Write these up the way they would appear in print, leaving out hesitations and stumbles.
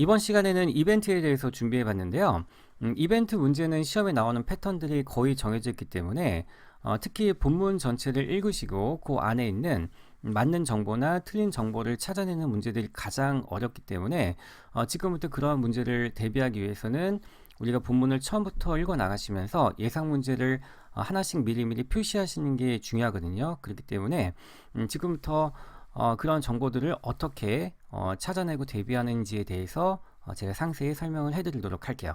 이번 시간에는 이벤트에 대해서 준비해 봤는데요. 이벤트 문제는 시험에 나오는 패턴들이 거의 정해져 있기 때문에 특히 본문 전체를 읽으시고 그 안에 있는 맞는 정보나 틀린 정보를 찾아내는 문제들이 가장 어렵기 때문에 지금부터 그러한 문제를 대비하기 위해서는 우리가 본문을 처음부터 읽어 나가시면서 예상 문제를 하나씩 미리미리 표시하시는 게 중요하거든요. 그렇기 때문에 지금부터 그런 정보들을 어떻게 찾아내고 대비하는지에 대해서 제가 상세히 설명을 해드리도록 할게요.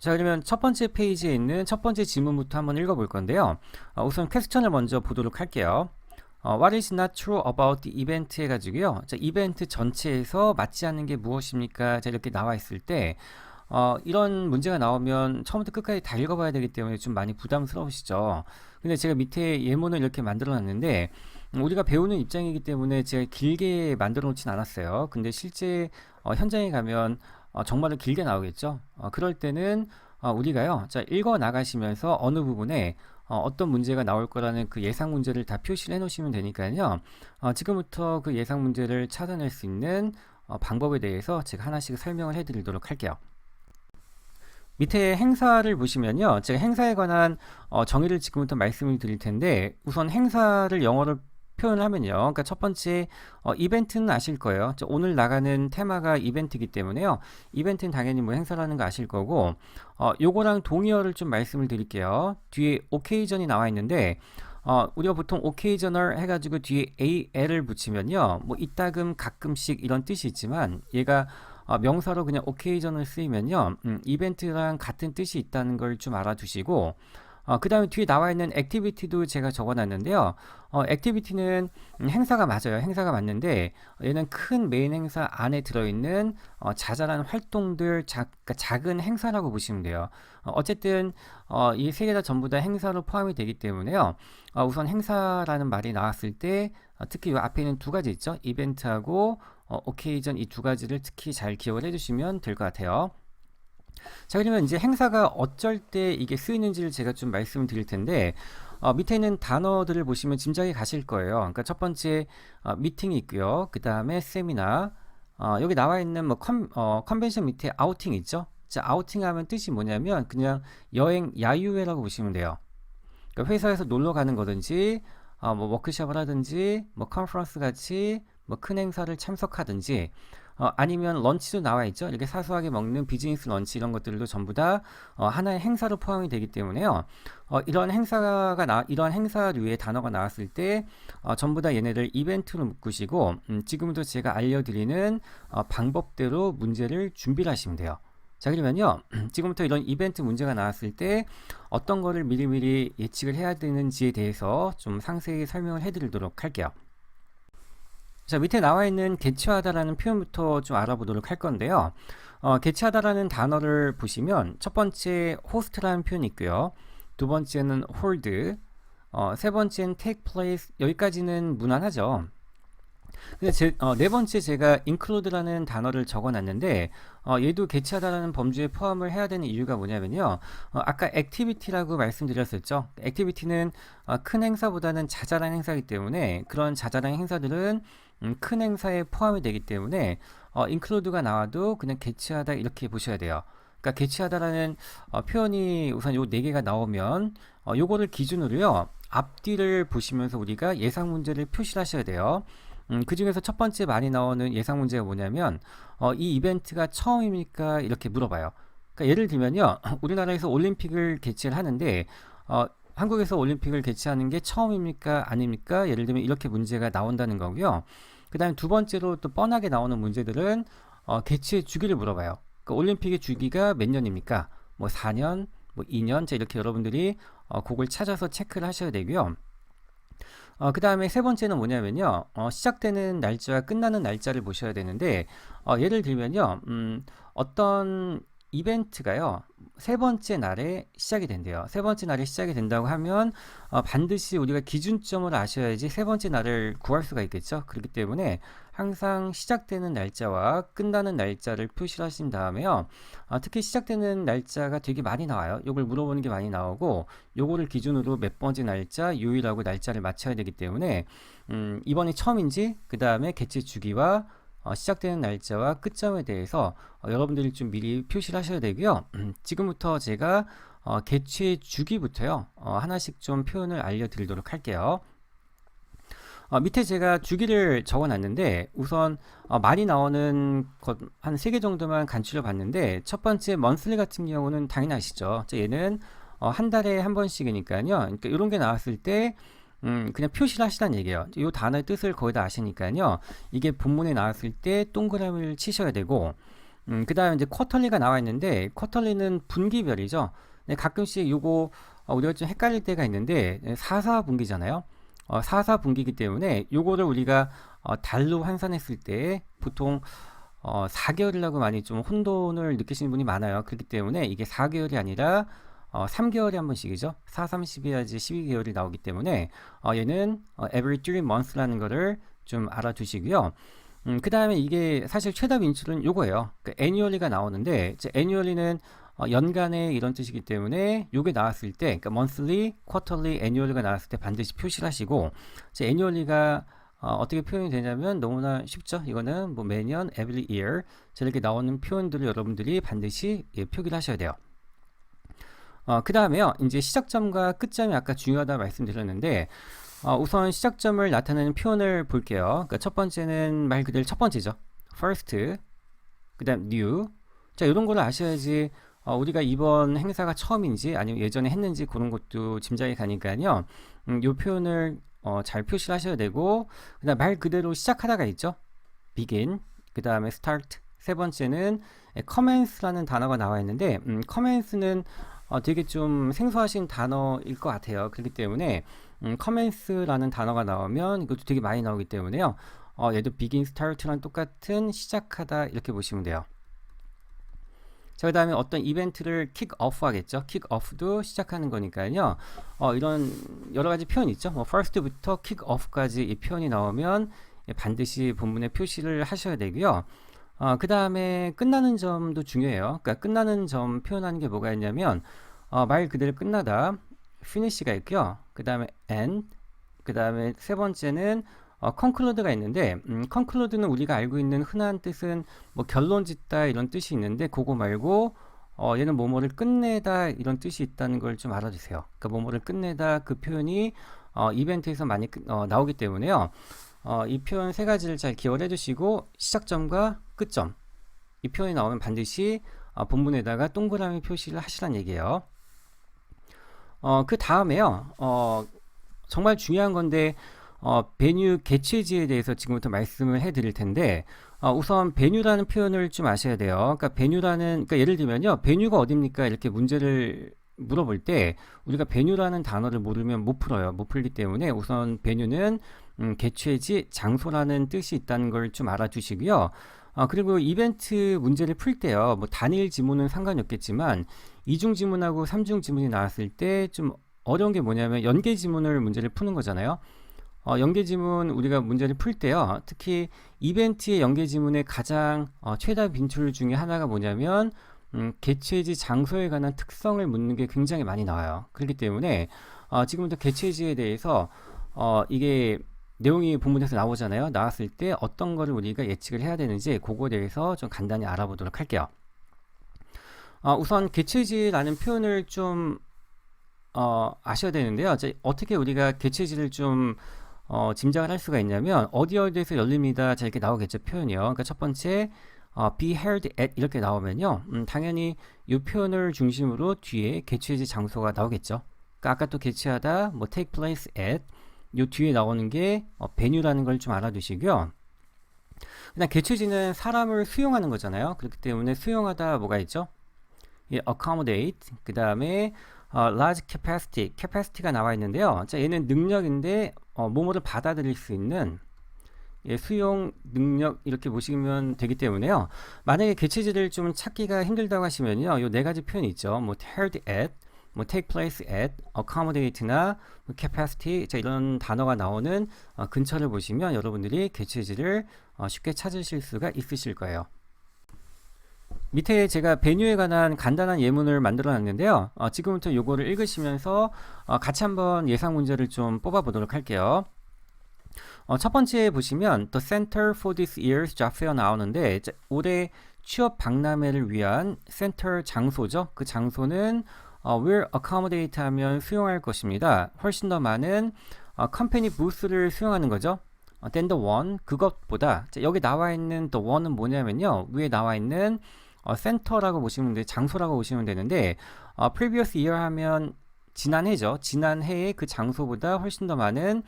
자, 그러면 첫 번째 페이지에 있는 첫 번째 질문부터 한번 읽어볼 건데요. 우선 퀘스천을 먼저 보도록 할게요. What is not true about the event 해가지고요. 자, 이벤트 전체에서 맞지 않는 게 무엇입니까? 자, 이렇게 나와 있을 때 이런 문제가 나오면 처음부터 끝까지 다 읽어봐야 되기 때문에 좀 많이 부담스러우시죠. 근데 제가 밑에 예문을 이렇게 만들어 놨는데 우리가 배우는 입장이기 때문에 제가 길게 만들어 놓진 않았어요. 근데 실제 현장에 가면 정말로 길게 나오겠죠. 그럴 때는 우리가요, 자, 읽어 나가시면서 어느 부분에 어떤 문제가 나올 거라는 그 예상 문제를 다 표시를 해 놓으시면 되니까요. 지금부터 그 예상 문제를 찾아낼 수 있는 방법에 대해서 제가 하나씩 설명을 해 드리도록 할게요. 밑에 행사를 보시면요, 제가 행사에 관한 정의를 지금부터 말씀을 드릴 텐데, 우선 행사를 영어로 표현을 하면요, 그러니까 첫 번째 이벤트는 아실 거예요. 오늘 나가는 테마가 이벤트이기 때문에요, 이벤트는 당연히 뭐 행사라는 거 아실 거고, 요거랑 동의어를 좀 말씀을 드릴게요. 뒤에 occasion이 나와 있는데 우리가 보통 occasional 해가지고 뒤에 al을 붙이면요, 뭐 이따금 가끔씩 이런 뜻이 있지만 얘가 명사로 그냥 occasion을 쓰이면요, 이벤트랑 같은 뜻이 있다는 걸 좀 알아두시고, 그 다음에 뒤에 나와 있는 activity도 제가 적어놨는데요. activity는 행사가 맞아요. 행사가 맞는데 얘는 큰 메인 행사 안에 들어있는 자잘한 활동들, 그러니까 작은 행사라고 보시면 돼요. 어쨌든 이 세 개 다 전부 다 행사로 포함이 되기 때문에요. 우선 행사라는 말이 나왔을 때 특히 이 앞에 있는 두 가지 있죠. 이벤트하고 occasion, 이 두 가지를 특히 잘 기억을 해주시면 될 것 같아요. 자, 그러면 이제 행사가 어쩔 때 이게 쓰이는지를 제가 좀 말씀을 드릴 텐데, 밑에 있는 단어들을 보시면 짐작이 가실 거예요. 그러니까 첫 번째 미팅이 있고요. 그 다음에 세미나, 여기 나와 있는 뭐 컨벤션 밑에 아우팅 있죠. 자, 아우팅 하면 뜻이 뭐냐면 그냥 여행 야유회라고 보시면 돼요. 그러니까 회사에서 놀러 가는 거든지 뭐 워크숍을 하든지 뭐 컨퍼런스 같이 뭐 큰 행사를 참석하든지, 아니면 런치도 나와 있죠. 이렇게 사소하게 먹는 비즈니스 런치 이런 것들도 전부 다 하나의 행사로 포함이 되기 때문에요. 이런 행사류의 단어가 나왔을 때 전부 다 얘네를 이벤트로 묶으시고, 지금부터 제가 알려드리는 방법대로 문제를 준비를 하시면 돼요. 자, 그러면요, 지금부터 이런 이벤트 문제가 나왔을 때 어떤 거를 미리미리 예측을 해야 되는지에 대해서 좀 상세히 설명을 해드리도록 할게요. 자, 밑에 나와 있는 개최하다라는 표현부터 좀 알아보도록 할 건데요. 개최하다라는 단어를 보시면 첫 번째 host라는 표현이 있고요. 두 번째는 hold, 세 번째는 take place, 여기까지는 무난하죠. 근데 네 번째 제가 include라는 단어를 적어놨는데 얘도 개최하다라는 범주에 포함을 해야 되는 이유가 뭐냐면요, 아까 activity라고 말씀드렸었죠. activity는 큰 행사보다는 자잘한 행사이기 때문에 그런 자잘한 행사들은 큰 행사에 포함이 되기 때문에 include가 나와도 그냥 개최하다 이렇게 보셔야 돼요. 그러니까 개최하다라는 표현이 우선 요 네 개가 나오면 요거를 기준으로요, 앞뒤를 보시면서 우리가 예상 문제를 표시를 하셔야 돼요. 그 중에서 첫 번째 많이 나오는 예상 문제가 뭐냐면 이 이벤트가 처음입니까? 이렇게 물어봐요. 그러니까 예를 들면요, 우리나라에서 올림픽을 개최를 하는데 한국에서 올림픽을 개최하는 게 처음입니까? 아닙니까? 예를 들면 이렇게 문제가 나온다는 거고요. 그 다음에 두 번째로 또 뻔하게 나오는 문제들은 개최 주기를 물어봐요. 그러니까 올림픽의 주기가 몇 년입니까? 뭐 4년, 뭐 2년, 이렇게 여러분들이 그걸 찾아서 체크를 하셔야 되고요. 그 다음에 세 번째는 뭐냐면요, 시작되는 날짜와 끝나는 날짜를 보셔야 되는데, 예를 들면요, 어떤 이벤트가요, 세 번째 날에 시작이 된대요. 세 번째 날에 시작이 된다고 하면 반드시 우리가 기준점을 아셔야지 세 번째 날을 구할 수가 있겠죠. 그렇기 때문에 항상 시작되는 날짜와 끝나는 날짜를 표시를 하신 다음에요, 특히 시작되는 날짜가 되게 많이 나와요. 요걸 물어보는 게 많이 나오고, 요거를 기준으로 몇 번째 날짜, 요일하고 날짜를 맞춰야 되기 때문에 이번이 처음인지, 그 다음에 개최 주기와 시작되는 날짜와 끝점에 대해서 여러분들이 좀 미리 표시를 하셔야 되고요. 지금부터 제가 개최 주기부터요. 하나씩 좀 표현을 알려드리도록 할게요. 밑에 제가 주기를 적어놨는데 우선 많이 나오는 것 한 3개 정도만 간추려 봤는데 첫 번째 monthly 같은 경우는 당연히 아시죠. 얘는 한 달에 한 번씩이니까요. 그러니까 이런 게 나왔을 때 그냥 표시를 하시라는 얘기예요. 이 단어의 뜻을 거의 다 아시니까요. 이게 본문에 나왔을 때 동그라미를 치셔야 되고 그 다음에 이제 쿼터리가 나와 있는데 쿼터리는 분기별이죠. 네, 가끔씩 요거 우리가 좀 헷갈릴 때가 있는데 4분기잖아요. 4분기이기 때문에 요거를 우리가 달로 환산했을 때 보통 4개월이라고 많이 좀 혼돈을 느끼시는 분이 많아요. 그렇기 때문에 이게 4개월이 아니라 3개월에 한 번씩이죠. 4, 30 해야지 12개월이 나오기 때문에 얘는 every 3 months라는 거를 좀 알아두시고요. 그 다음에 이게 사실 최다 인출은 요거예요. 그 annually가 나오는데 annually는 연간의 이런 뜻이기 때문에 요게 나왔을 때 그러니까 monthly, quarterly, annually가 나왔을 때 반드시 표시를 하시고 annually가 어떻게 표현이 되냐면 너무나 쉽죠. 이거는 뭐 매년 every year 이렇게 나오는 표현들을 여러분들이 반드시 표기를 하셔야 돼요. 그 다음에요. 이제 시작점과 끝점이 아까 중요하다 말씀드렸는데 우선 시작점을 나타내는 표현을 볼게요. 그러니까 첫 번째는 말 그대로 첫 번째죠. first, 그 다음 new. 자, 이런 걸 아셔야지 우리가 이번 행사가 처음인지 아니면 예전에 했는지 그런 것도 짐작이 가니까요. 이 표현을 잘 표시를 하셔야 되고 그 다음 말 그대로 시작하다가 있죠. begin, 그 다음에 start. 세 번째는 commence라는 단어가 나와 있는데 commence는 되게 좀 생소하신 단어일 것 같아요. 그렇기 때문에 commence라는 단어가 나오면 이것도 되게 많이 나오기 때문에요. 얘도 begin, start랑 똑같은 시작하다 이렇게 보시면 돼요. 자, 그 다음에 어떤 이벤트를 킥오프 하겠죠. 킥오프도 시작하는 거니까요. 이런 여러 가지 표현이 있죠. 뭐 first부터 킥오프까지 이 표현이 나오면 반드시 본문에 표시를 하셔야 되고요. 그 다음에 끝나는 점도 중요해요. 그러니까 끝나는 점 표현하는 게 뭐가 있냐면 말 그대로 끝나다 finish가 있고요. 그 다음에 end, 그 다음에 세 번째는 conclude가 있는데 conclude는 우리가 알고 있는 흔한 뜻은 뭐 결론 짓다 이런 뜻이 있는데 그거 말고 얘는 뭐뭐를 끝내다 이런 뜻이 있다는 걸 좀 알아주세요. 그러니까 뭐뭐를 끝내다 그 표현이 이벤트에서 많이 나오기 때문에요. 이 표현 세 가지를 잘 기억을 해주시고 시작점과 끝점 이 표현이 나오면 반드시 본문에다가 동그라미 표시를 하시라는 얘기예요. 그 다음에요. 정말 중요한 건데 베뉴 개최지에 대해서 지금부터 말씀을 해드릴 텐데 우선 베뉴라는 표현을 좀 아셔야 돼요. 그러니까 베뉴라는 그러니까 예를 들면요. 베뉴가 어딥니까? 이렇게 문제를 물어볼 때 우리가 베뉴라는 단어를 모르면 못 풀어요. 못 풀기 때문에 우선 베뉴는 개최지, 장소라는 뜻이 있다는 걸 좀 알아두시고요. 그리고 이벤트 문제를 풀 때요. 뭐 단일 지문은 상관이 없겠지만 이중 지문하고 삼중 지문이 나왔을 때 좀 어려운 게 뭐냐면 연계 지문을 문제를 푸는 거잖아요. 연계 지문 우리가 문제를 풀 때요. 특히 이벤트의 연계 지문의 가장 최다 빈출 중에 하나가 뭐냐면 개최지 장소에 관한 특성을 묻는 게 굉장히 많이 나와요. 그렇기 때문에 지금부터 개최지에 대해서 이게 내용이 본문에서 나오잖아요. 나왔을 때 어떤 거를 우리가 예측을 해야 되는지 그거에 대해서 좀 간단히 알아보도록 할게요. 우선 개최지라는 표현을 좀 아셔야 되는데요. 어떻게 우리가 개최지를 좀 짐작을 할 수가 있냐면 어디에서 열립니다. 자, 이렇게 나오겠죠. 표현이요. 그러니까 첫 번째 be held at 이렇게 나오면요. 당연히 이 표현을 중심으로 뒤에 개최지 장소가 나오겠죠. 그러니까 아까 또 개최하다 뭐 take place at 요 뒤에 나오는 게 venue라는 걸 좀 알아두시고요. 그냥 개최지는 사람을 수용하는 거잖아요. 그렇기 때문에 수용하다 뭐가 있죠? 예, accommodate 그 다음에 large capacity가 나와 있는데요. 자, 얘는 능력인데 뭐뭐를 받아들일 수 있는 수용 능력 이렇게 보시면 되기 때문에요. 만약에 개최지를 좀 찾기가 힘들다고 하시면요, 요 네 가지 표현이 있죠. 뭐 held at, 뭐 take place at, accommodate나 뭐 capacity, 자, 이런 단어가 나오는 근처를 보시면 여러분들이 개최지를 쉽게 찾으실 수가 있으실 거예요. 밑에 제가 베뉴에 관한 간단한 예문을 만들어 놨는데요. 지금부터 요거를 읽으시면서 같이 한번 예상 문제를 좀 뽑아 보도록 할게요. 첫 번째 보시면 The Center for this year's job fair 나오는데 올해 취업 박람회를 위한 센터 장소죠. 그 장소는 will accommodate 하면 수용할 것입니다. 훨씬 더 많은 컴퍼니 부스를 수용하는 거죠. than the one 그것보다 여기 나와 있는 the one은 뭐냐면요. 위에 나와 있는 센터라고 보시면 돼 장소라고 보시면 되는데 previous year 하면 지난해죠. 지난해의 그 장소보다 훨씬 더 많은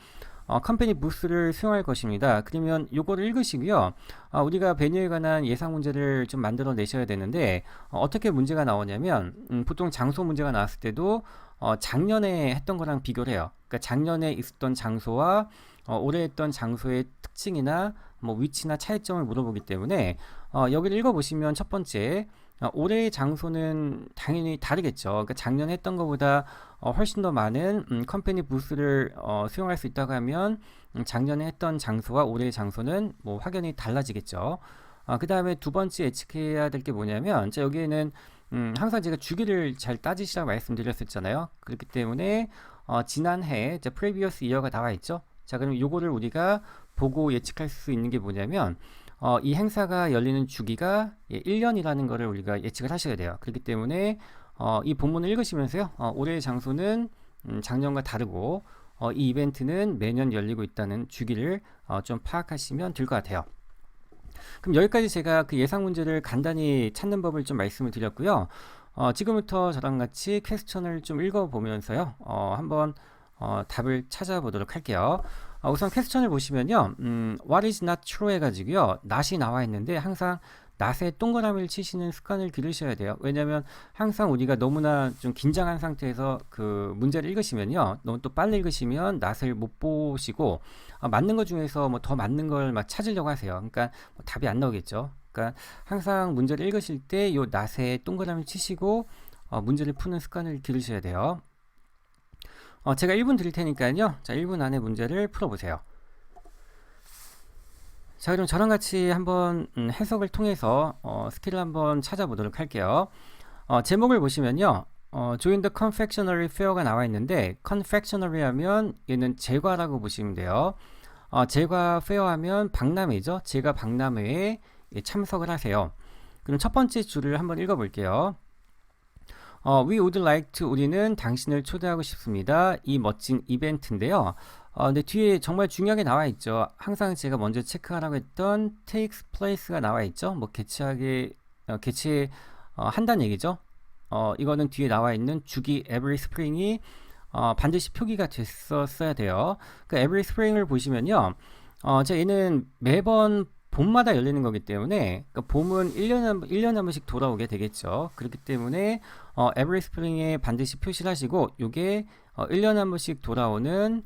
컴퍼니 부스를 수용할 것입니다. 그러면 요거를 읽으시고요. 우리가 베뉴에 관한 예상 문제를 좀 만들어 내셔야 되는데 어떻게 문제가 나오냐면 보통 장소 문제가 나왔을 때도 작년에 했던 거랑 비교를 해요. 그러니까 작년에 있었던 장소와 올해 했던 장소의 특징이나 뭐 위치나 차이점을 물어보기 때문에 여기를 읽어보시면 첫 번째 올해의 장소는 당연히 다르겠죠. 그러니까 작년에 했던 것보다 훨씬 더 많은 컴퍼니 부스를 수용할 수 있다고 하면 작년에 했던 장소와 올해의 장소는 뭐 확연히 달라지겠죠. 그 다음에 두 번째 예측해야 될 게 뭐냐면 여기에는 항상 제가 주기를 잘 따지시라고 말씀드렸었잖아요. 그렇기 때문에 지난해 previous year가 나와 있죠. 자, 그럼 요거를 우리가 보고 예측할 수 있는 게 뭐냐면 이 행사가 열리는 주기가 1년이라는 거를 우리가 예측을 하셔야 돼요. 그렇기 때문에 이 본문을 읽으시면서요. 올해의 장소는 작년과 다르고 이 이벤트는 매년 열리고 있다는 주기를 좀 파악하시면 될 것 같아요. 그럼 여기까지 제가 그 예상 문제를 간단히 찾는 법을 좀 말씀을 드렸고요. 지금부터 저랑 같이 퀘스천을 좀 읽어보면서요. 한번 답을 찾아보도록 할게요. 우선 퀘스천을 보시면요. What is not true 해가지고요. not이 나와 있는데 항상 not에 동그라미를 치시는 습관을 기르셔야 돼요. 왜냐하면 항상 우리가 너무나 좀 긴장한 상태에서 그 문제를 읽으시면요. 너무 또 빨리 읽으시면 not을 못 보시고 맞는 것 중에서 뭐 더 맞는 걸 막 찾으려고 하세요. 그러니까 뭐 답이 안 나오겠죠. 그러니까 항상 문제를 읽으실 때 요 not에 동그라미 치시고 문제를 푸는 습관을 기르셔야 돼요. 제가 1분 드릴 테니까요. 자, 1분 안에 문제를 풀어보세요. 자, 그럼 저랑 같이 한번 해석을 통해서 스킬을 한번 찾아보도록 할게요. 제목을 보시면요. Join the confectionery fair가 나와 있는데 confectionery 하면 얘는 제과라고 보시면 돼요. 제과 페어 하면 박람회죠. 제과 박람회에 참석을 하세요. 그럼 첫 번째 줄을 한번 읽어볼게요. We would like to 우리는 당신을 초대하고 싶습니다. 이 멋진 이벤트인데요. 근데 뒤에 정말 중요하게 나와 있죠. 항상 제가 먼저 체크하라고 했던 takes place가 나와 있죠. 뭐 한다는 얘기죠. 이거는 뒤에 나와 있는 주기 every spring이 반드시 표기가 됐었어야 돼요. 그 every spring을 보시면요. 얘는 매번 봄마다 열리는 거기 때문에 그러니까 봄은 1년에 한 번씩 돌아오게 되겠죠. 그렇기 때문에 every spring에 반드시 표시를 하시고 요게 1년에 한 번씩 돌아오는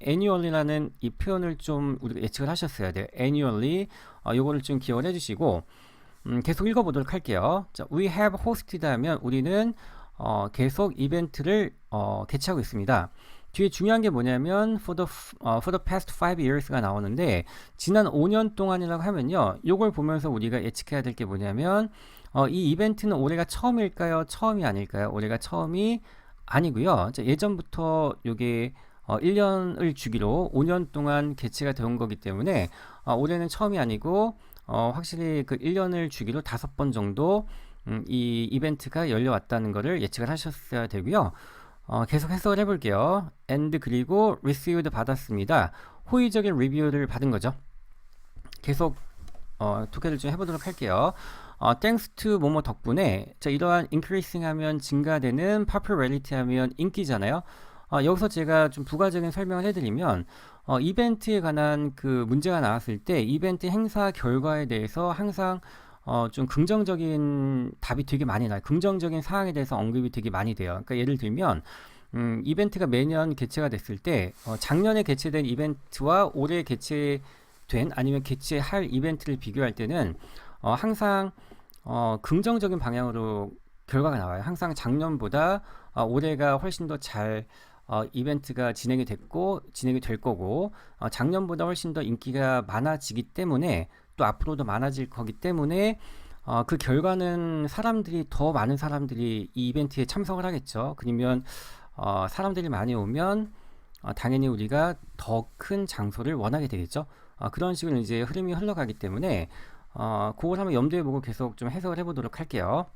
annually라는 이 표현을 좀 우리가 예측을 하셨어야 돼요. annually 요거를 좀 기억을 해주시고 계속 읽어보도록 할게요. 자, we have hosted 하면 우리는 계속 이벤트를 개최하고 있습니다. 뒤에 중요한 게 뭐냐면 for the past 5 years가 나오는데 지난 5년 동안이라고 하면요. 요걸 보면서 우리가 예측해야 될 게 뭐냐면 이 이벤트는 올해가 처음일까요? 처음이 아닐까요? 올해가 처음이 아니고요. 예전부터 요게 1년을 주기로 5년 동안 개최가 되온 거기 때문에 올해는 처음이 아니고 확실히 그 1년을 주기로 5번 정도 이 이벤트가 열려왔다는 것을 예측을 하셨어야 되고요. 계속 해석을 해볼게요. and 그리고 received 받았습니다. 호의적인 리뷰를 받은 거죠. 계속 독해를 좀 해보도록 할게요. thanks to 뭐뭐 덕분에 자, 이러한 increasing 하면 증가되는 popularity 하면 인기잖아요. 여기서 제가 좀 부가적인 설명을 해드리면 이벤트에 관한 그 문제가 나왔을 때 이벤트 행사 결과에 대해서 항상 좀 긍정적인 답이 되게 많이 나요. 긍정적인 사항에 대해서 언급이 되게 많이 돼요. 그러니까 예를 들면 이벤트가 매년 개최가 됐을 때 작년에 개최된 이벤트와 올해 개최된 아니면 개최할 이벤트를 비교할 때는 항상 긍정적인 방향으로 결과가 나와요. 항상 작년보다 올해가 훨씬 더 잘 이벤트가 진행이 됐고 진행이 될 거고 작년보다 훨씬 더 인기가 많아지기 때문에 또 앞으로도 많아질 거기 때문에 그 결과는 더 많은 사람들이 이 이벤트에 참석을 하겠죠. 그러면 사람들이 많이 오면 당연히 우리가 더 큰 장소를 원하게 되겠죠. 그런 식으로 이제 흐름이 흘러가기 때문에 그걸 한번 염두에 보고 계속 좀 해석을 해보도록 할게요.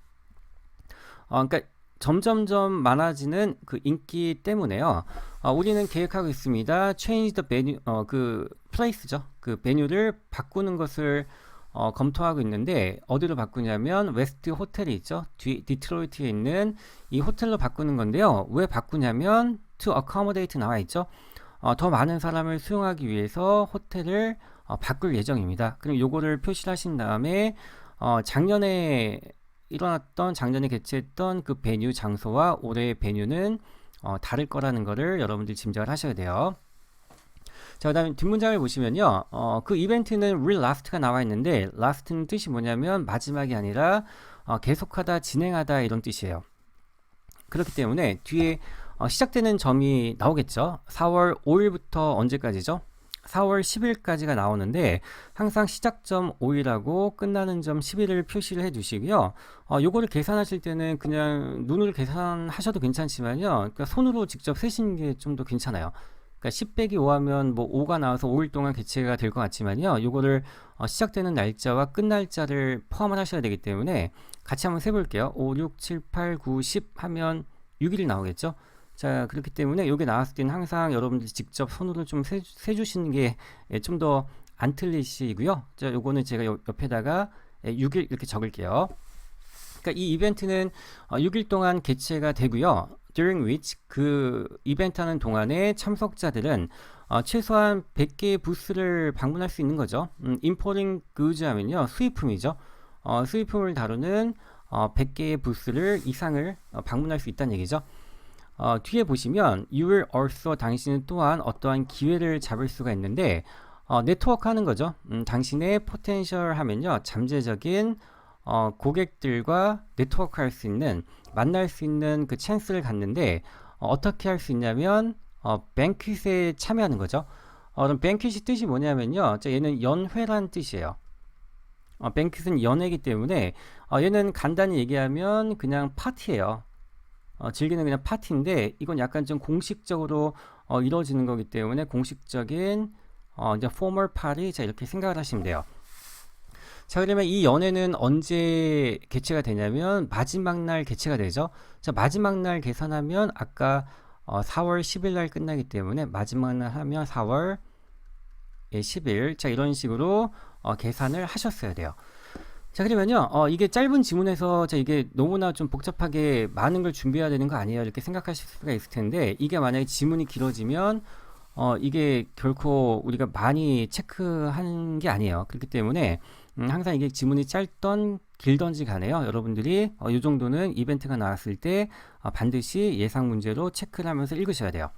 그러니까 점점점 많아지는 그 인기 때문에요. 우리는 계획하고 있습니다. Change the menu, 그 place죠. 그 메뉴를 바꾸는 것을 검토하고 있는데 어디로 바꾸냐면 웨스트 호텔이 있죠. 디트로이트에 있는 이 호텔로 바꾸는 건데요. 왜 바꾸냐면 to accommodate 나와 있죠. 더 많은 사람을 수용하기 위해서 호텔을 바꿀 예정입니다. 그럼 요거를 표시를 하신 다음에 작년에 개최했던 그 베뉴 장소와 올해의 베뉴는 다를 거라는 거를 여러분들이 짐작을 하셔야 돼요. 자, 그 다음에 뒷문장을 보시면요. 그 이벤트는 will last가 나와 있는데 last는 뜻이 뭐냐면 마지막이 아니라 계속하다, 진행하다 이런 뜻이에요. 그렇기 때문에 뒤에 시작되는 점이 나오겠죠. 4월 5일부터 언제까지죠? 4월 10일까지가 나오는데 항상 시작점 5일하고 끝나는 점 10일을 표시를 해 두시고요. 요거를 계산하실 때는 그냥 눈으로 계산하셔도 괜찮지만요. 그러니까 손으로 직접 세시는 게 좀 더 괜찮아요. 그러니까 10 빼기 5 하면 뭐 5가 나와서 5일 동안 개최가 될 것 같지만요. 요거를 시작되는 날짜와 끝 날짜를 포함을 하셔야 되기 때문에 같이 한번 세볼게요. 5, 6, 7, 8, 9, 10 하면 6일이 나오겠죠. 자, 그렇기 때문에 여기 나왔을 때는 항상 여러분들이 직접 손으로 좀 세주시는 게 좀 더 안 틀리시고요. 자, 요거는 제가 옆에다가 6일 이렇게 적을게요. 그러니까 이 이벤트는 6일 동안 개최가 되고요. During which 그 이벤트 하는 동안에 참석자들은 최소한 100개의 부스를 방문할 수 있는 거죠. Importing goods 하면요. 수입품이죠. 수입품을 다루는 100개의 부스를 이상을 방문할 수 있다는 얘기죠. 뒤에 보시면 you will also 당신은 또한 어떠한 기회를 잡을 수가 있는데 네트워크 하는 거죠. 당신의 포텐셜 하면요. 잠재적인 고객들과 네트워크 할 수 있는 만날 수 있는 그 찬스를 갖는데 어떻게 할 수 있냐면 뱅퀴트에 참여하는 거죠. 그럼 뱅퀴트 뜻이 뭐냐면요. 얘는 연회란 뜻이에요. 뱅퀴트는 연회이기 때문에 얘는 간단히 얘기하면 그냥 파티예요. 즐기는 그냥 파티인데 이건 약간 좀 공식적으로 이루어지는 거기 때문에 공식적인 이제 formal party 자 이렇게 생각을 하시면 돼요. 자, 그러면 이 연회는 언제 개최가 되냐면 마지막 날 개최가 되죠. 자, 마지막 날 계산하면 아까 4월 10일 날 끝나기 때문에 마지막 날 하면 4월 10일 자 이런 식으로 계산을 하셨어야 돼요. 자, 그러면요, 이게 짧은 지문에서 이게 너무나 좀 복잡하게 많은 걸 준비해야 되는 거 아니에요? 이렇게 생각하실 수가 있을 텐데, 이게 만약에 지문이 길어지면, 이게 결코 우리가 많이 체크한 게 아니에요. 그렇기 때문에, 항상 이게 지문이 짧던 길던지 간에요. 여러분들이, 이 정도는 이벤트가 나왔을 때, 반드시 예상 문제로 체크를 하면서 읽으셔야 돼요.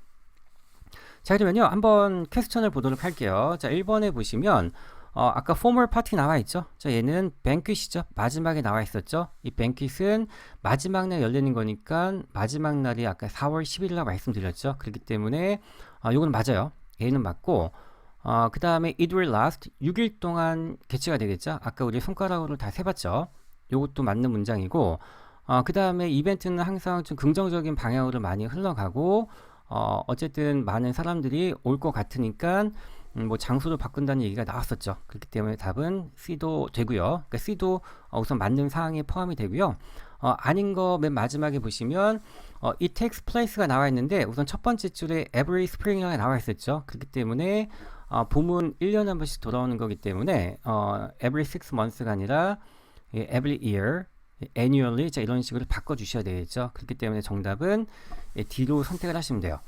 자, 그러면요, 한번 퀘스천을 보도록 할게요. 자, 1번에 보시면, 아까 formal party 나와 있죠. 자, 얘는 뱅퀴시죠. 마지막에 나와 있었죠. 이 뱅퀴스는 마지막 날 열리는 거니까 마지막 날이 아까 4월 10일이라고 말씀드렸죠. 그렇기 때문에 요건 맞아요. 얘는 맞고 그 다음에 it will last 6일 동안 개최가 되겠죠. 아까 우리 손가락으로 다 세봤죠. 요것도 맞는 문장이고 그 다음에 이벤트는 항상 좀 긍정적인 방향으로 많이 흘러가고 어쨌든 많은 사람들이 올 것 같으니까 뭐 장소를 바꾼다는 얘기가 나왔었죠. 그렇기 때문에 답은 C도 되고요. 그러니까 C도 우선 맞는 사항에 포함이 되고요. 아닌 거 맨 마지막에 보시면 it takes place가 나와 있는데 우선 첫 번째 줄에 every spring이라고 나와 있었죠. 그렇기 때문에 봄은 1년에 한 번씩 돌아오는 거기 때문에 every 6 months가 아니라 every year, annually 자 이런 식으로 바꿔주셔야 되겠죠. 그렇기 때문에 정답은 D로 선택을 하시면 돼요.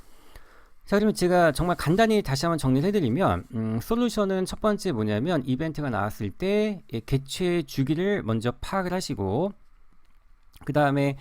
자, 그러면 제가 정말 간단히 다시 한번 정리를 해드리면 솔루션은 첫 번째 뭐냐면 이벤트가 나왔을 때 개최 주기를 먼저 파악을 하시고 그 다음에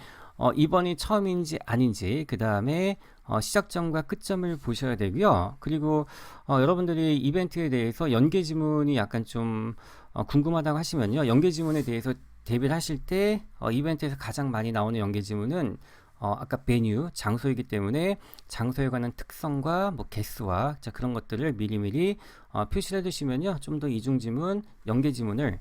이번이 처음인지 아닌지 그 다음에 시작점과 끝점을 보셔야 되고요. 그리고 여러분들이 이벤트에 대해서 연계 지문이 약간 좀 궁금하다고 하시면요. 연계 지문에 대해서 대비를 하실 때 이벤트에서 가장 많이 나오는 연계 지문은 아까 메뉴, 장소이기 때문에 장소에 관한 특성과 뭐 개수와 자, 그런 것들을 미리미리 표시를 해두시면요. 좀 더 이중지문, 연계지문을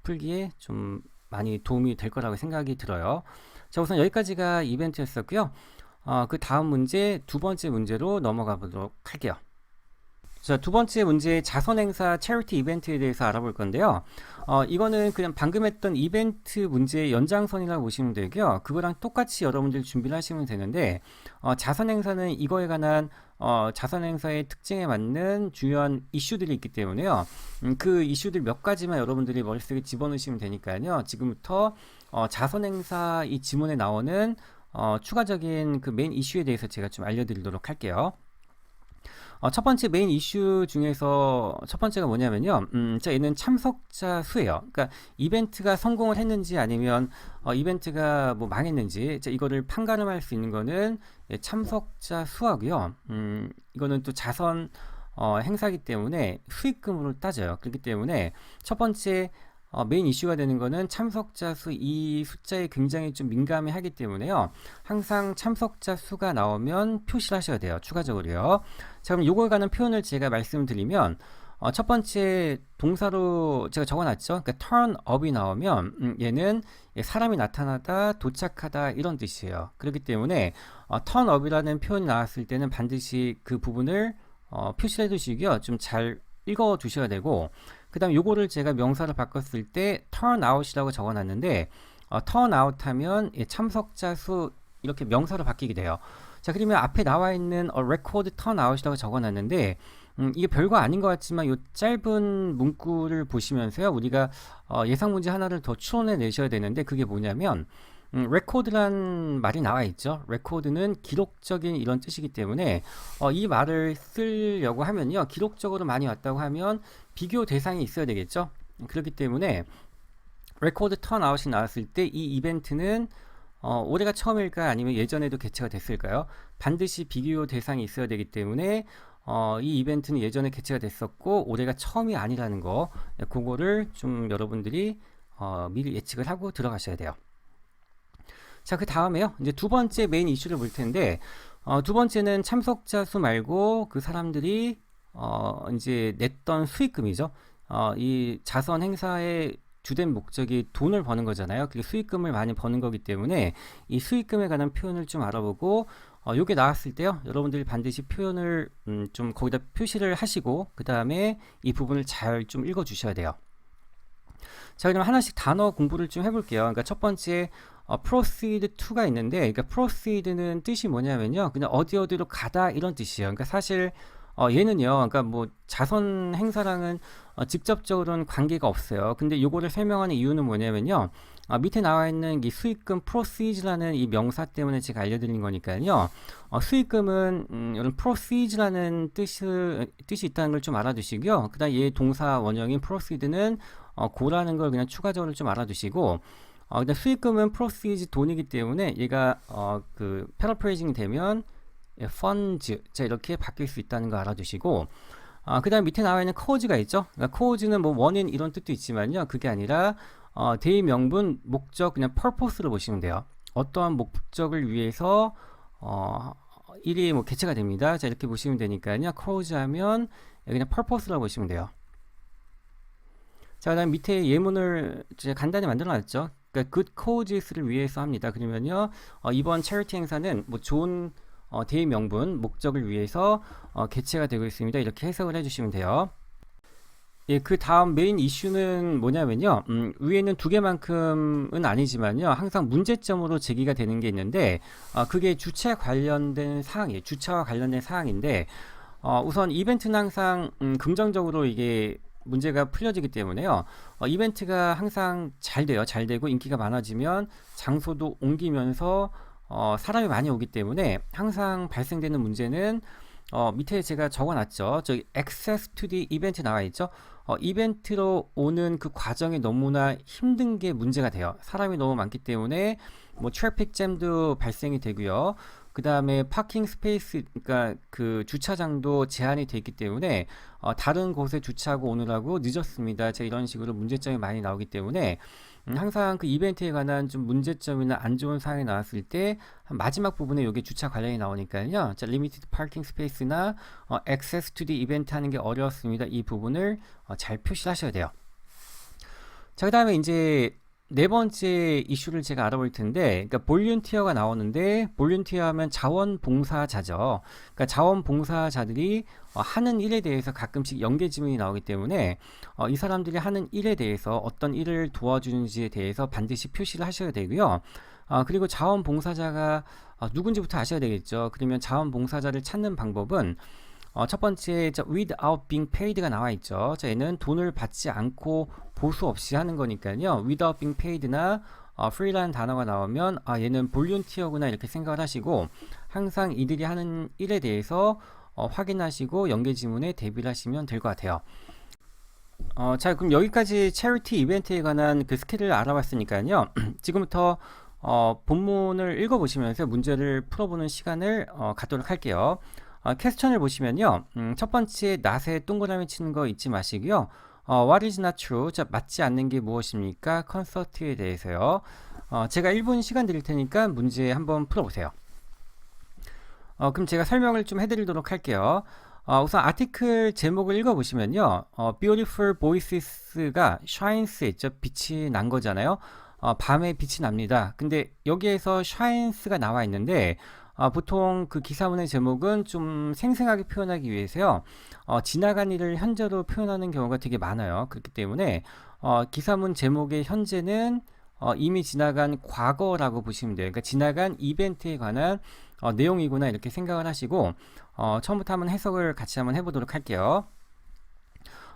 풀기에 좀 많이 도움이 될 거라고 생각이 들어요. 자, 우선 여기까지가 이벤트였었고요. 그 다음 문제, 두 번째 문제로 넘어가 보도록 할게요. 자, 두 번째 문제 자선 행사 체리티 이벤트에 대해서 알아볼 건데요. 이거는 그냥 방금 했던 이벤트 문제의 연장선이라고 보시면 되고요. 그거랑 똑같이 여러분들 준비를 하시면 되는데, 자선 행사는 이거에 관한 자선 행사의 특징에 맞는 중요한 이슈들이 있기 때문에요. 그 이슈들 몇 가지만 여러분들이 머릿속에 집어넣으시면 되니까요. 지금부터 자선 행사 이 지문에 나오는 추가적인 그 메인 이슈에 대해서 제가 좀 알려드리도록 할게요. 첫 번째 메인 이슈 중에서 첫 번째가 뭐냐면요. 자, 얘는 참석자 수예요. 그러니까 이벤트가 성공을 했는지 아니면 이벤트가 뭐 망했는지, 자, 이거를 판가름할 수 있는 거는 참석자 수하고요. 이거는 또 자선 행사기 때문에 수익금으로 따져요. 그렇기 때문에 첫 번째 메인 이슈가 되는 거는 참석자 수, 이 숫자에 굉장히 좀 민감해 하기 때문에요. 항상 참석자 수가 나오면 표시를 하셔야 돼요. 추가적으로요. 자, 그럼 요거에 관한 표현을 제가 말씀드리면, 첫 번째 동사로 제가 적어놨죠. 그러니까 turn up이 나오면 얘는 사람이 나타나다, 도착하다 이런 뜻이에요. 그렇기 때문에 turn up이라는 표현이 나왔을 때는 반드시 그 부분을 표시를 해두시고요. 좀 잘 읽어 두셔야 되고, 그 다음 요거를 제가 명사로 바꿨을 때 turn out이라고 적어놨는데 turn out 하면 참석자 수 이렇게 명사로 바뀌게 돼요. 자, 그러면 앞에 나와 있는 record turn out이라고 적어놨는데 이게 별거 아닌 것 같지만 요 짧은 문구를 보시면서요, 우리가 예상 문제 하나를 더 추론해 내셔야 되는데, 그게 뭐냐면 record란 말이 나와 있죠. record는 기록적인 이런 뜻이기 때문에 이 말을 쓰려고 하면요, 기록적으로 많이 왔다고 하면 비교 대상이 있어야 되겠죠. 그렇기 때문에 record turnout이 나왔을 때 이 이벤트는 올해가 처음일까 아니면 예전에도 개최가 됐을까요? 반드시 비교 대상이 있어야 되기 때문에 이 이벤트는 예전에 개최가 됐었고 올해가 처음이 아니라는 거, 그거를 좀 여러분들이 미리 예측을 하고 들어가셔야 돼요. 자, 그 다음에요, 이제 두 번째 메인 이슈를 볼 텐데, 두 번째는 참석자 수 말고 그 사람들이 이제 냈던 수익금이죠. 이 자선 행사의 주된 목적이 돈을 버는 거잖아요. 그게 수익금을 많이 버는 거기 때문에 이 수익금에 관한 표현을 좀 알아보고, 요게 나왔을 때요, 여러분들이 반드시 표현을 좀 거기다 표시를 하시고 그 다음에 이 부분을 잘 좀 읽어 주셔야 돼요. 자, 그럼 하나씩 단어 공부를 좀 해볼게요. 그러니까 첫 번째 proceed to가 있는데, 그러니까 proceed는 뜻이 뭐냐면요, 그냥 어디로 가다 이런 뜻이에요. 그러니까 사실 얘는요, 그러니까 뭐 자선 행사랑은 직접적으로는 관계가 없어요. 근데 요거를 설명하는 이유는 뭐냐면요, 밑에 나와 있는 이 수익금 proceeds라는 이 명사 때문에 제가 알려드린 거니까요. 수익금은 이런 proceeds라는 뜻이 있다는 걸 좀 알아두시고요. 그다음 얘 동사 원형인 proceed는 고라는 걸 그냥 추가적으로 좀 알아두시고, 근데 수익금은 proceeds 돈이기 때문에 얘가 그 paraphrasing 되면 funds, 자, 이렇게 바뀔 수 있다는 거 알아두시고, 그 다음 밑에 나와 있는 cause가 있죠. 그러니까 cause는 뭐 원인 이런 뜻도 있지만요, 그게 아니라 대의 명분, 목적, 그냥 purpose로 보시면 돼요. 어떠한 목적을 위해서 일이 뭐 개최가 됩니다. 자, 이렇게 보시면 되니까요, cause 하면 그냥 purpose라고 보시면 돼요. 자, 그 다음 밑에 예문을 제가 간단히 만들어 놨죠. 그러니까 good causes를 위해서 합니다. 그러면요, 이번 체리티 행사는 뭐 좋은 대의 명분, 목적을 위해서 개최가 되고 있습니다. 이렇게 해석을 해주시면 돼요. 예, 그 다음 메인 이슈는 뭐냐면요, 위에는 두 개만큼은 아니지만요, 항상 문제점으로 제기가 되는 게 있는데, 그게 주차 관련된 사항이에요. 주차와 관련된 사항인데, 우선 이벤트는 항상 긍정적으로 이게 문제가 풀려지기 때문에요, 이벤트가 항상 잘 돼요. 잘 되고 인기가 많아지면 장소도 옮기면서 사람이 많이 오기 때문에 항상 발생되는 문제는 밑에 제가 적어놨죠. 저기 access to the event 나와 있죠. 이벤트로 오는 그 과정이 너무나 힘든 게 문제가 돼요. 사람이 너무 많기 때문에 뭐 트래픽 잼도 발생이 되고요. 그 다음에 파킹 스페이스, 그러니까 그 주차장도 제한이 돼 있기 때문에 다른 곳에 주차하고 오느라고 늦었습니다. 자, 이런 식으로 문제점이 많이 나오기 때문에 항상 그 이벤트에 관한 좀 문제점이나 안 좋은 사항이 나왔을 때 마지막 부분에 여기 주차 관련이 나오니까요. 자, limited parking space나 access to the event 하는 게 어려웠습니다. 이 부분을 잘 표시하셔야 돼요. 자, 그 다음에 이제 네 번째 이슈를 제가 알아볼 텐데, 그러니까 볼런티어가 나오는데, 볼런티어 하면 자원봉사자죠. 그러니까 자원봉사자들이 하는 일에 대해서 가끔씩 연계 지문이 나오기 때문에 이 사람들이 하는 일에 대해서 어떤 일을 도와주는지에 대해서 반드시 표시를 하셔야 되고요. 그리고 자원봉사자가 누군지부터 아셔야 되겠죠. 그러면 자원봉사자를 찾는 방법은 첫 번째 without being paid가 나와 있죠. 자, 얘는 돈을 받지 않고 보수 없이 하는 거니까요. without being paid나 free라는 단어가 나오면 얘는 볼런티어구나 이렇게 생각을 하시고 항상 이들이 하는 일에 대해서 확인하시고 연계 지문에 대비를 하시면 될 것 같아요. 자, 그럼 여기까지 체리티 이벤트에 관한 그 스킬을 알아봤으니까요. 지금부터 본문을 읽어보시면서 문제를 풀어보는 시간을 갖도록 할게요. 퀘스천을 보시면요. 첫 번째 낫에 동그라미 치는 거 잊지 마시고요. What is not true? 자, 맞지 않는 게 무엇입니까? 콘서트에 대해서요. 제가 1분 시간 드릴 테니까 문제 한번 풀어보세요. 그럼 제가 설명을 좀 해드리도록 할게요. 우선 아티클 제목을 읽어보시면요. Beautiful Voices가 shines 했죠. 빛이 난 거잖아요. 밤에 빛이 납니다. 근데 여기에서 shines가 나와 있는데 보통 그 기사문의 제목은 좀 생생하게 표현하기 위해서요. 지나간 일을 현재로 표현하는 경우가 되게 많아요. 그렇기 때문에 기사문 제목의 현재는 이미 지나간 과거라고 보시면 돼요. 그러니까 지나간 이벤트에 관한 내용이구나 이렇게 생각을 하시고 처음부터 한번 해석을 같이 한번 해보도록 할게요.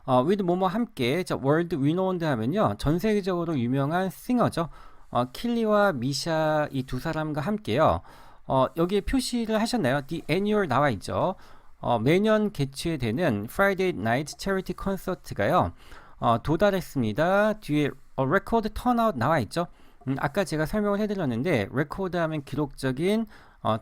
with 뭐뭐 함께 world renowned 하면요. 전 세계적으로 유명한 싱어죠. 킬리와 미샤 이 두 사람과 함께요. 여기에 표시를 하셨나요? The annual 나와 있죠. 매년 개최되는 Friday Night Charity Concert가요. 도달했습니다. 뒤에 record turnout 나와 있죠. 아까 제가 설명을 해드렸는데 record 하면 기록적인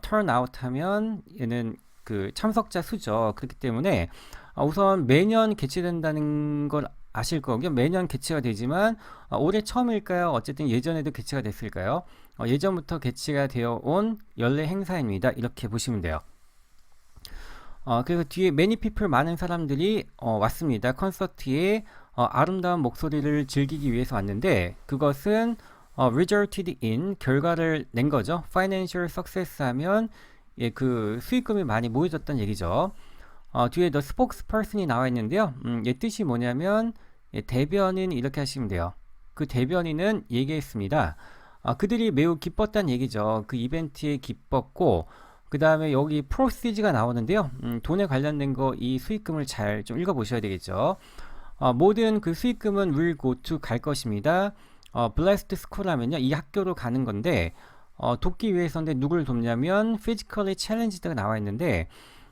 turnout 하면 얘는 그 참석자 수죠. 그렇기 때문에 우선 매년 개최된다는 걸 아실 거고요. 매년 개최가 되지만 올해 처음일까요? 어쨌든 예전에도 개최가 됐을까요? 예전부터 개최가 되어 온 연례 행사입니다. 이렇게 보시면 돼요. 그래서 뒤에 many people 많은 사람들이 왔습니다. 콘서트에 아름다운 목소리를 즐기기 위해서 왔는데 그것은 resulted in 결과를 낸 거죠. financial success 하면 그 수익금이 많이 모여졌다는 얘기죠. 뒤에 the spokesperson이 나와 있는데요. 얘 뜻이 뭐냐면 대변인 이렇게 하시면 돼요. 그 대변인은 얘기했습니다. 그들이 매우 기뻤다는 얘기죠. 그 이벤트에 기뻤고 그 다음에 여기 proceeds가 나오는데요. 돈에 관련된 거 이 수익금을 잘 좀 읽어보셔야 되겠죠. 모든 그 수익금은 will go to 갈 것입니다. blessed school 하면요. 이 학교로 가는 건데 돕기 위해서인데 누굴 돕냐면 physically challenged가 나와 있는데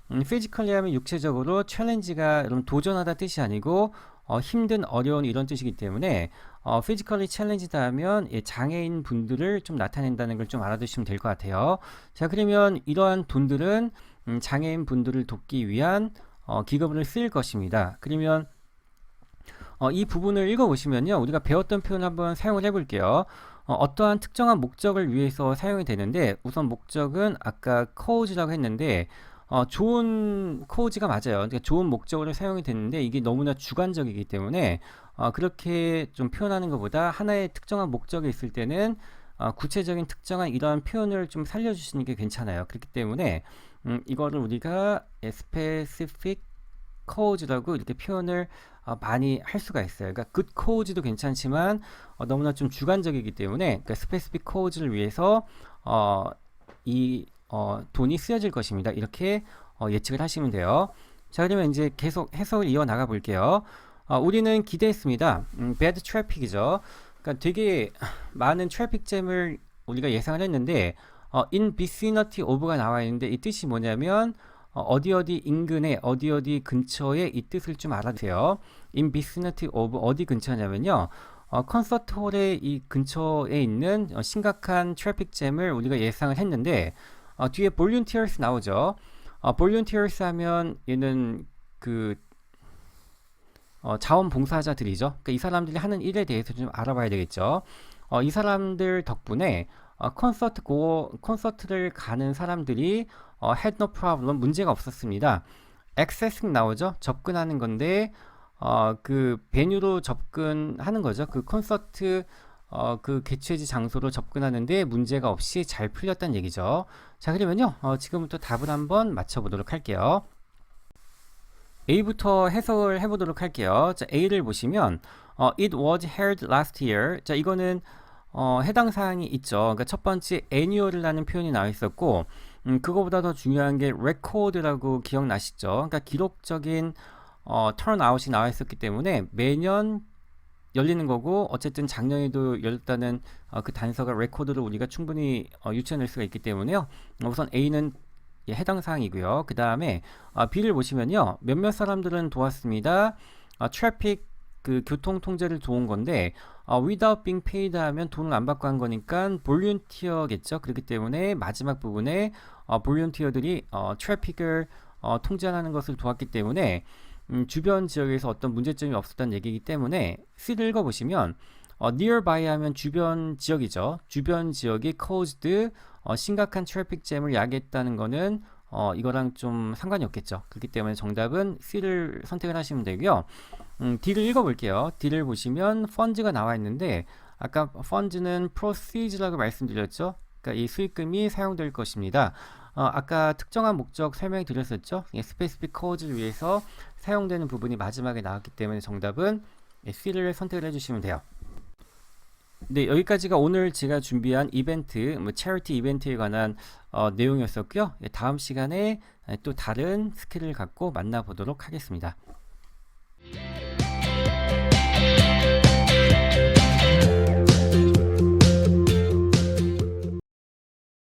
physically 하면 육체적으로 challenge가 여러분 도전하다 뜻이 아니고 힘든 어려운 이런 뜻이기 때문에 physically challenged 하면 장애인 분들을 좀 나타낸다는 걸 좀 알아두시면 될 것 같아요. 자, 그러면 이러한 돈들은 장애인 분들을 돕기 위한 기금을 쓰일 것입니다. 그러면 이 부분을 읽어보시면요. 우리가 배웠던 표현을 한번 사용을 해볼게요. 어떠한 특정한 목적을 위해서 사용이 되는데 우선 목적은 아까 cause라고 했는데 좋은 cause가 맞아요. 그러니까 좋은 목적으로 사용이 됐는데 이게 너무나 주관적이기 때문에 그렇게 좀 표현하는 것보다 하나의 특정한 목적이 있을 때는 구체적인 특정한 이러한 표현을 좀 살려주시는 게 괜찮아요. 그렇기 때문에 이거를 우리가 specific cause라고 이렇게 표현을 많이 할 수가 있어요. 그러니까 good cause도 괜찮지만 너무나 좀 주관적이기 때문에 그러니까 specific cause를 위해서 이 돈이 쓰여질 것입니다. 이렇게 예측을 하시면 돼요. 자, 그러면 이제 계속 해석을 이어 나가 볼게요. 우리는 기대했습니다. bad traffic이죠. 그러니까 되게 많은 트래픽 잼을 우리가 예상을 했는데 in vicinity of가 나와 있는데 이 뜻이 뭐냐면 어디 어디 인근에 어디 근처에 이 뜻을 좀 알아두세요. in vicinity of 어디 근처냐면요. 콘서트 홀의 이 근처에 있는 심각한 트래픽 잼을 우리가 예상을 했는데 뒤에 volunteers 나오죠. volunteers 하면 얘는 그 자원봉사자들이죠. 그러니까 이 사람들이 하는 일에 대해서 좀 알아봐야 되겠죠. 이 사람들 덕분에 콘서트를 가는 사람들이 had no problem 문제가 없었습니다. accessing 나오죠. 접근하는 건데 그 베뉴로 접근하는 거죠. 그 콘서트 그 개최지 장소로 접근하는데 문제가 없이 잘 풀렸다는 얘기죠. 자, 그러면요. 지금부터 답을 한번 맞춰보도록 할게요. A부터 해석을 해보도록 할게요. 자, A를 보시면 It was held last year. 자, 이거는 해당 사항이 있죠. 그러니까 첫 번째 annual이라는 표현이 나와 있었고, 그거보다 더 중요한 게 record라고 기억나시죠? 그러니까 기록적인 turnout이 나와 있었기 때문에 매년 열리는 거고, 어쨌든 작년에도 열렸다는 그 단서가 레코드를 우리가 충분히 유추해낼 수가 있기 때문에요. 우선 A는 해당 사항이고요. 그 다음에 B를 보시면요. 몇몇 사람들은 도왔습니다. 트래픽 그 교통 통제를 도운 건데 without being paid 하면 돈을 안 받고 한 거니까 볼런티어겠죠. 그렇기 때문에 마지막 부분에 볼런티어들이 트래픽을 통제하는 것을 도왔기 때문에 주변 지역에서 어떤 문제점이 없었다는 얘기이기 때문에 C를 읽어보시면 nearby 하면 주변 지역이죠. 주변 지역이 caused 심각한 트래픽 잼을 야기했다는 거는 이거랑 좀 상관이 없겠죠. 그렇기 때문에 정답은 C를 선택을 하시면 되고요. D를 읽어볼게요. D를 보시면 funds가 나와 있는데 아까 funds는 proceeds라고 말씀드렸죠. 그러니까 이 수익금이 사용될 것입니다. 아까 특정한 목적 설명해 드렸었죠. specific cause를 위해서 사용되는 부분이 마지막에 나왔기 때문에 정답은 C를 선택을 해주시면 돼요. 네, 여기까지가 오늘 제가 준비한 이벤트, 체리티 이벤트에 관한 내용이었었고요. 다음 시간에 또 다른 스킬을 갖고 만나보도록 하겠습니다.